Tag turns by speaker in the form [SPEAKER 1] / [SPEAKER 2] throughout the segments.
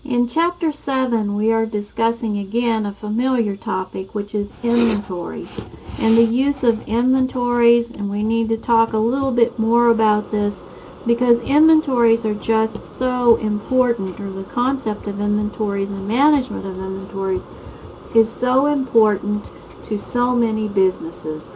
[SPEAKER 1] In Chapter 7, we are discussing again a familiar topic, which is inventories and the use of inventories, and we need to talk a little bit more about this because inventories are just so important, or the concept of inventories and management of inventories is so important to so many businesses.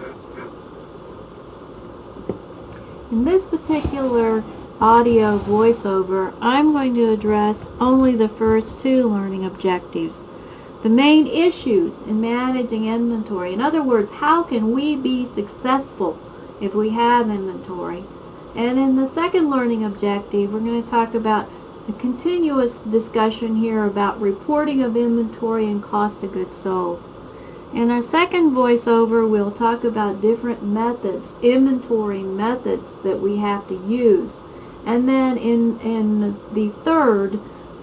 [SPEAKER 1] In this particular audio voiceover, I'm going to address only the first two learning objectives. The main issues in managing inventory. In other words, how can we be successful if we have inventory? And in the second learning objective, we're going to talk about a continuous discussion here about reporting of inventory and cost of goods sold. In our second voiceover, we'll talk about different methods, inventory methods that we have to use. And then in the third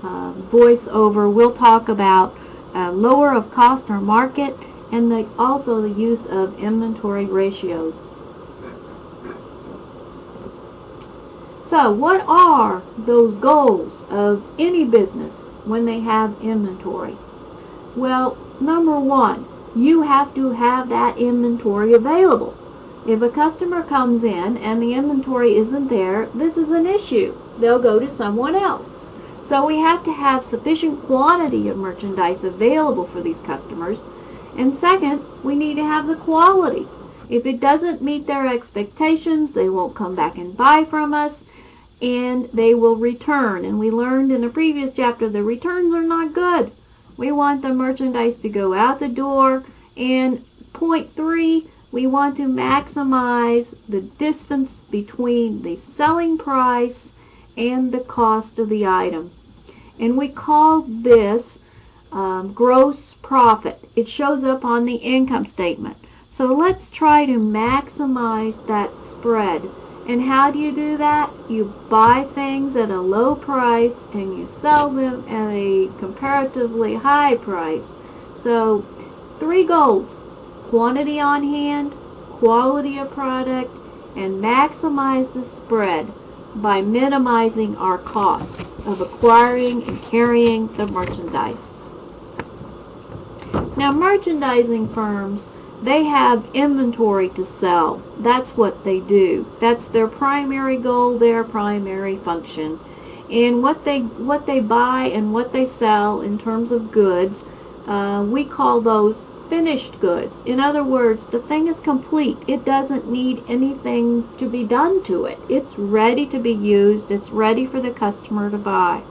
[SPEAKER 1] voiceover, we'll talk about lower of cost or market, and also the use of inventory ratios. So what are those goals of any business when they have inventory? Well, number one, you have to have that inventory available. If a customer comes in and the inventory isn't there, this is an issue. They'll go to someone else. So we have to have sufficient quantity of merchandise available for these customers. And second, we need to have the quality. If it doesn't meet their expectations, they won't come back and buy from us, and they will return. And we learned in a previous chapter the returns are not good. We want the merchandise to go out the door. And point 3, we want to maximize the distance between the selling price and the cost of the item. And we call this gross profit. It shows up on the income statement. So let's try to maximize that spread. And how do you do that? You buy things at a low price and you sell them at a comparatively high price. So 3 goals: quantity on hand, quality of product, and maximize the spread by minimizing our costs of acquiring and carrying the merchandise. Now, merchandising firms, they have inventory to sell. That's what they do. That's their primary goal, their primary function. And what they buy and what they sell in terms of goods, we call those finished goods. In other words, the thing is complete. It doesn't need anything to be done to it. It's ready to be used. It's ready for the customer to buy.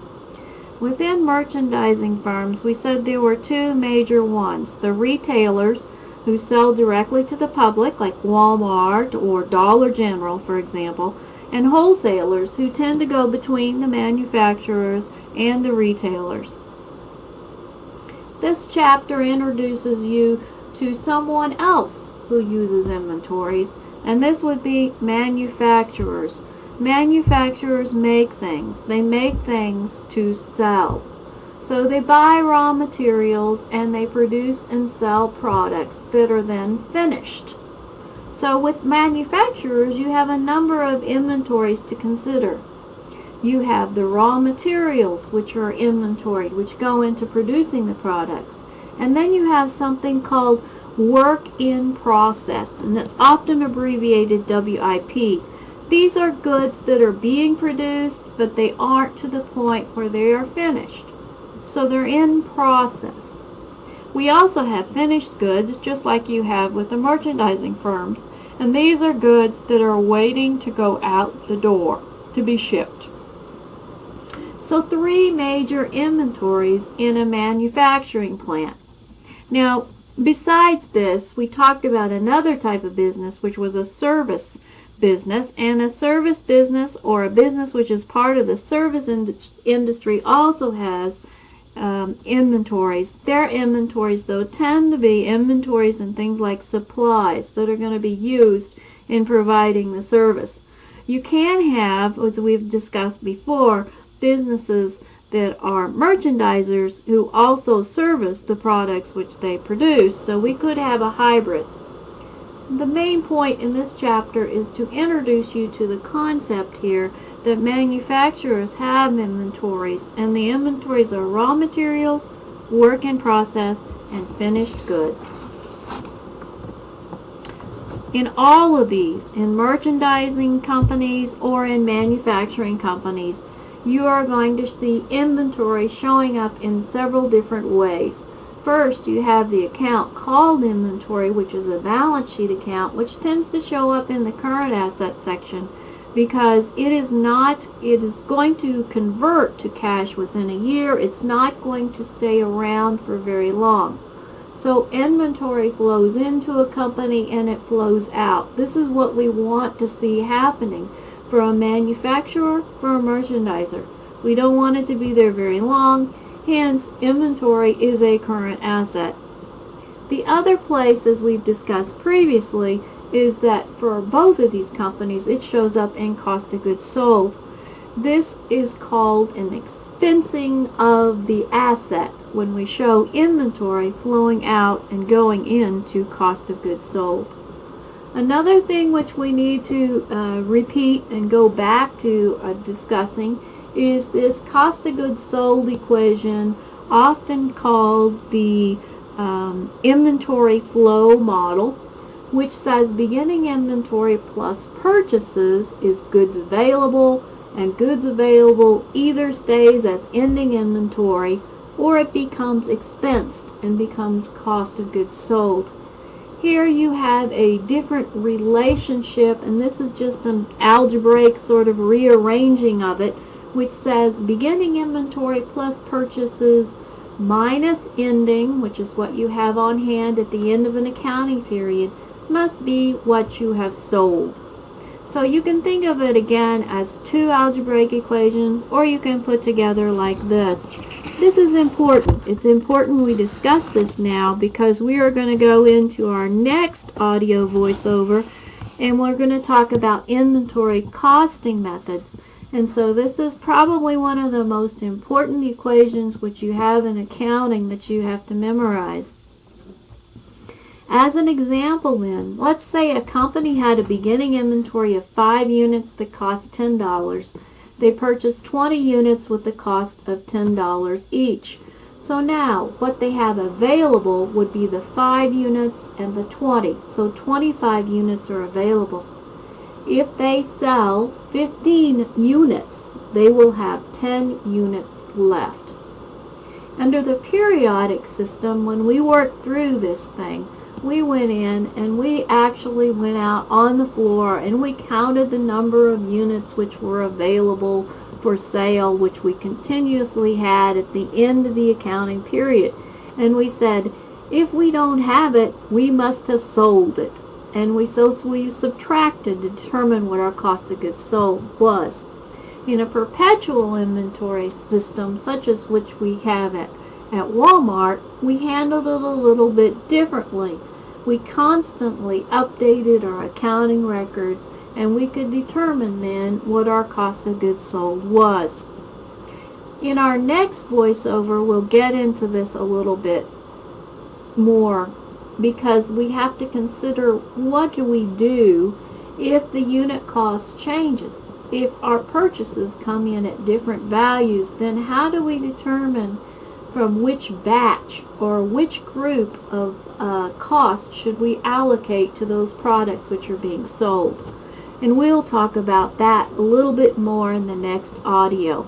[SPEAKER 1] Within merchandising firms, we said there were 2 major ones: the retailers, who sell directly to the public, like Walmart or Dollar General, for example, and wholesalers, who tend to go between the manufacturers and the retailers. This chapter introduces you to someone else who uses inventories, and this would be manufacturers. Manufacturers make things. They make things to sell. So they buy raw materials and they produce and sell products that are then finished. So with manufacturers, you have a number of inventories to consider. You have the raw materials, which are inventoried, which go into producing the products. And then you have something called work in process, and that's often abbreviated WIP. These are goods that are being produced, but they aren't to the point where they are finished. So they're in process. We also have finished goods, just like you have with the merchandising firms, and these are goods that are waiting to go out the door to be shipped. So 3 major inventories in a manufacturing plant. Now, besides this, we talked about another type of business, which was a service business, and a service business, or a business which is part of the service industry, also has inventories. Their inventories, though, tend to be inventories and things like supplies that are going to be used in providing the service. You can have, as we've discussed before, businesses that are merchandisers who also service the products which they produce. So we could have a hybrid. The main point in this chapter is to introduce you to the concept here that manufacturers have inventories, and the inventories are raw materials, work in process, and finished goods. In all of these, in merchandising companies or in manufacturing companies, you are going to see inventory showing up in several different ways. First, you have the account called inventory, which is a balance sheet account, which tends to show up in the current asset section because it is going to convert to cash within a year. It's not going to stay around for very long. So inventory flows into a company and it flows out. This is what we want to see happening for a manufacturer, for a merchandiser. We don't want it to be there very long, hence inventory is a current asset. The other place, as we've discussed previously, is that for both of these companies it shows up in cost of goods sold. This is called an expensing of the asset when we show inventory flowing out and going into cost of goods sold. Another thing which we need to repeat and go back to discussing is this cost of goods sold equation, often called the inventory flow model, which says beginning inventory plus purchases is goods available, and goods available either stays as ending inventory or it becomes expensed and becomes cost of goods sold. Here you have a different relationship, and this is just an algebraic sort of rearranging of it, which says beginning inventory plus purchases minus ending, which is what you have on hand at the end of an accounting period, must be what you have sold. So you can think of it again as two algebraic equations, or you can put together like this. This is important. It's important we discuss this now because we are going to go into our next audio voiceover and we're going to talk about inventory costing methods. And so this is probably one of the most important equations which you have in accounting that you have to memorize. As an example then, let's say a company had a beginning inventory of 5 units that cost $10. They purchased 20 units with the cost of $10 each. So now what they have available would be the 5 units and the 20. So 25 units are available. If they sell 15 units, they will have 10 units left. Under the periodic system, when we worked through this thing, we went in and we actually went out on the floor and we counted the number of units which were available for sale, which we continuously had at the end of the accounting period. And we said, if we don't have it, we must have sold it. And we subtracted to determine what our cost of goods sold was. In a perpetual inventory system, such as which we have at Walmart, we handled it a little bit differently. We constantly updated our accounting records and we could determine then what our cost of goods sold was. In our next voiceover, we'll get into this a little bit more because we have to consider what do we do if the unit cost changes. If our purchases come in at different values, then how do we determine from which batch or which group of cost should we allocate to those products which are being sold? And we'll talk about that a little bit more in the next audio.